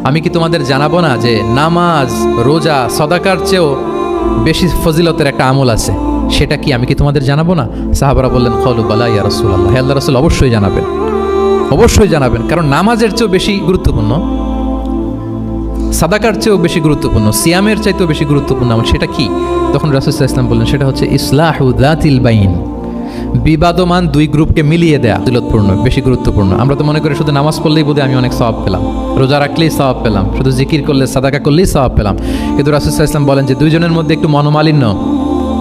আমি কি তোমাদের জানাবো না যে নামাজ, রোজা, সদাকার চেয়েও বেশি ফজিলতের একটা আমল আছে, সেটা কি আমি কি তোমাদের জানাবো না? সাহাবারা বললেন ক্বালু বালা ইয়া রাসূলুল্লাহ, হে আল্লাহর রাসূল অবশ্যই জানাবেন, অবশ্যই জানাবেন। কারণ নামাজের চেয়েও বেশি গুরুত্বপূর্ণ, সাদাকার চেয়েও বেশি গুরুত্বপূর্ণ, সিয়ামের চাইতেও বেশি গুরুত্বপূর্ণ আমল। সেটা কি? তখন রাসূল সাল্লাল্লাহু আলাইহি ওয়াসাল্লাম বললেন সেটা হচ্ছে ইসলাহু যাতিল বাইন, বিবাদমান দুই গ্রুপকে মিলিয়ে দেয়া ফজিলতপূর্ণ, বেশি গুরুত্বপূর্ণ। আমরা তো মনে করি শুধু নামাজ পড়লেই বোধহয় আমি অনেক সওয়াব পেলাম, রোজা রাখলেই সওয়াব পেলাম, শুধু জিকির করলে, সাদাকা করলেই সওয়াব পেলাম। কিন্তু রাসূল সাল্লাল্লাহু আলাইহি ওয়াসাল্লাম বলেন যে দুইজনের মধ্যে একটু মনোমালিন্য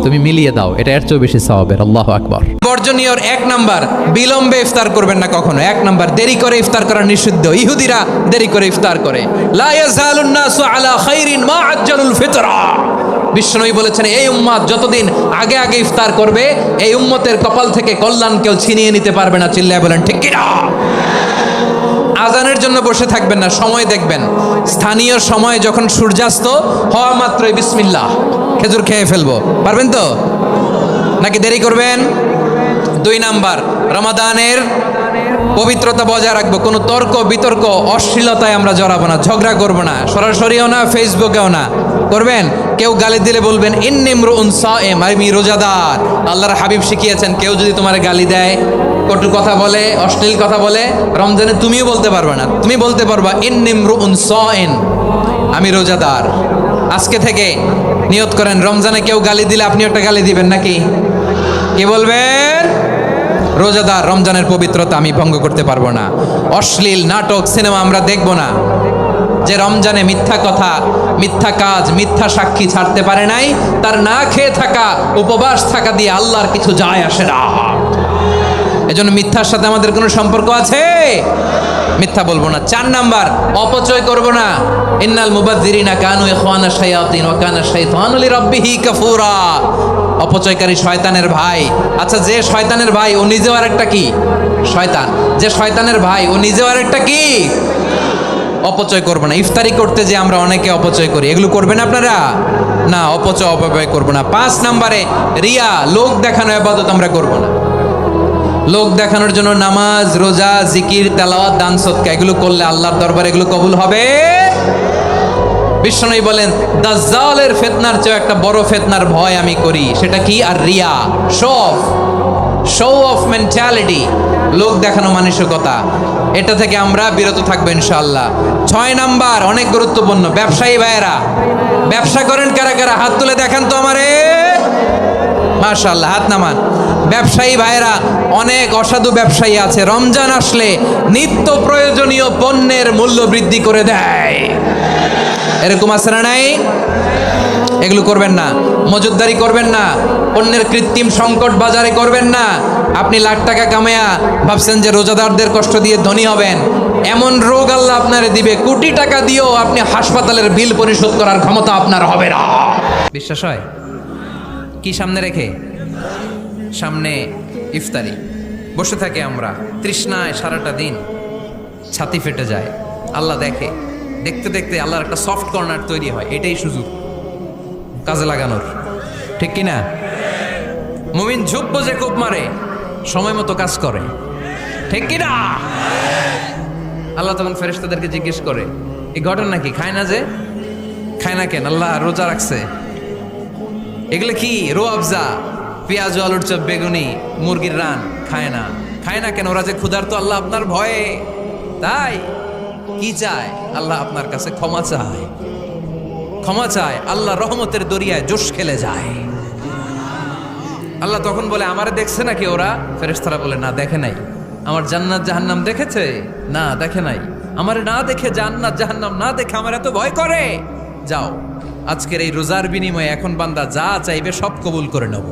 তুমি মিলিয়ে দাও, এটা এর চেয়েও বেশি সওয়াবের। আল্লাহু আকবার। বর্জনীয় এক নাম্বার, বিলম্বে ইফতার করবেন না কখনো। এক নাম্বার, দেরি করে ইফতার করা নিষিদ্ধ। ইহুদিরা দেরি করে ইফতার করে। লা ইয়াজালুন নাসু আলা খাইরিন মা আজ্জালুল ফিতরা। বিশ্বনবী বলেছেন এই উম্মত যতদিন আগে আগে ইফতার করবে, এই উম্মতের কপাল থেকে কল্যাণ কেউ ছিনিয়ে নিতে পারবে না। চিল্লায় বলেন ঠিক কি না? আজানের জন্য বসে থাকবেন না, সময় দেখবেন। স্থানীয় সময় যখন সূর্যাস্ত হওয়া মাত্রই বিসমিল্লাহ, খেজুর খেয়ে ফেলবো। পারবেন তো নাকি দেরি করবেন? দুই নাম্বার, রমাদানের পবিত্রতা বজায় রাখবো। কোনো তর্ক বিতর্ক অশ্লীলতায় আমরা জড়াবো না, ঝগড়া করবো না, সরাসরিও না, ফেসবুকেও না। করবেন? কেউ গালি দিলে বলবেন ইন্নিমরুউন সায়েম, আমি রোজাদার। আল্লাহর হাবিব শিখিয়েছেন কেউ যদি তোমার গালি দেয়, কটু কথা বলে, অশ্লীল কথা বলে, রমজানে তুমিও বলতে পারবে না। তুমি বলতে পারবা ইন্নিমরুউন সায়েম, আমি রোজাদার। আজকে থেকে নিয়ত করেন রমজানে কেউ গালি দিলে আপনি একটা গালি দিবেন নাকি? কি বলবেন? রোজাদার, রমজানের পবিত্রতা আমি ভঙ্গ করতে পারবো না। অশ্লীল নাটক, সিনেমা আমরা দেখব না। যে রমজানে মিথ্যা কথা, মিথ্যা কাজ, মিথ্যা সাক্ষী ছাড়তে পারে নাই, তার না খেয়ে থাকা, উপবাস থাকা দিয়ে আল্লাহর কিছু যায় আসে না। এজন্য মিথ্যার সাথে আমাদের কোনো সম্পর্ক আছে? মিথ্যা বলবো না। 4 নাম্বার, অপচয় করব না। ইন্নাল মুবাযযিরিনা কানু ইখওয়ানা শায়াতিন ওয়া কানা শাইতানু লিরাব্বিহি কাফুরা। অপচয়কারী শয়তানের ভাই। আচ্ছা, যে শয়তানের ভাই ও নিজেও আরেকটা কি? শয়তান। যে শয়তানের ভাই ও নিজেও আরেকটা কি? অপচয় করব না। ইফতারি করতে যে আমরা অনেকে অপচয় করি, এগুলো করবেন আপনারা? না, অপচয় অপব্যয় করব না। 5 নাম্বারে, রিয়া, লোক দেখানো ইবাদত আমরা করব না। লোক দেখানোর জন্য নামাজ, রোজা, জিকির, তেলাওয়াত, দান, সদকা এগুলো করলে আল্লাহর দরবারে এগুলো কবুল হবে? বিশ্বনবী বলেন দাজ্জালের ফিতনার চেয়ে একটা বড় ফিতনার ভয় আমি করি, সেটা কি? আর রিয়া, শো অফ মেন্টালিটি, লোক দেখানো মানসিকতা। এটা থেকে আমরা বিরত থাকবো ইনশাআল্লাহ। 6 নাম্বার, অনেক গুরুত্বপূর্ণ, ব্যবসায়ী ভাইয়েরা, ব্যবসা করেন কারা কারা? হাত তুলে দেখান তো আমারে। মাশাআল্লাহ, হাত নামান। ব্যবসায়ী ভাইয়েরা, অনেক অসাধু ব্যবসায়ী আছে, রমজান আসলে নিত্য প্রয়োজনীয় পণ্যের মূল্য বৃদ্ধি করে দেয়। এরকম আছে না নাই? এগুলো করবেন না। মজুদদারি করবেন না। পণ্যের কৃত্রিম সংকট বাজারে করবেন না। আপনি লাখ টাকা কামায়া ভাবছেন যে রোজাদারদের কষ্ট দিয়ে ধনী হবেন, এমন রোগ আল্লাহ আপনারে দিবে, কোটি টাকা দিয়েও আপনি হাসপাতালের বিল পরিশোধ করার ক্ষমতা আপনার হবে না। বিশ্বাস হয়? কি সামনে রেখে? সামনে ইফতারি। বসে থাকে আমরা তৃষ্ণায়, সারাটা দিন ছাতি ফেটে যায়। আল্লাহ দেখে, দেখতে দেখতে আল্লাহর একটা সফট কর্নার তৈরি হয়। এটাই সুযোগ কাজে লাগানোর, ঠিক কিনা? মুমিন ঝুঁকবো যে কোপ মারে, সময় মতো কাজ করে, ঠিক কিনা? আল্লাহ তখন ফেরেশতাদেরকে জিজ্ঞেস করে এই ঘটনা কি? খায় না যে? খায় না কেন? আল্লাহ রোজা রাখছে। এগুলো কি? রো আফজা, পেঁয়াজ, আলুর চপ, বেগুনি, মুরগির রান খায় না। খায় না কেন? ওরা যে ক্ষুধার্ত, আল্লাহ আপনার ভয়ে। তাই কি চায়? আল্লাহ আপনার কাছে ক্ষমা চায়, ক্ষমা চায়। আল্লাহ রহমতের দরিয়ায় জোশ খেলে যায়। আল্লাহ তখন বলে আমারে দেখছে নাকি ওরা? ফেরেশতারা বলে না, দেখে নাই। আমার জান্নাত জাহান্নাম দেখেছে? না, দেখে নাই। আমারে না দেখে, জান্নাত জাহান্নাম না দেখে আমার এত ভয় করে। যাও, আজকের এই রোজার বিনিময়ে এখন বান্দা যা চাইবে সব কবুল করে নেব।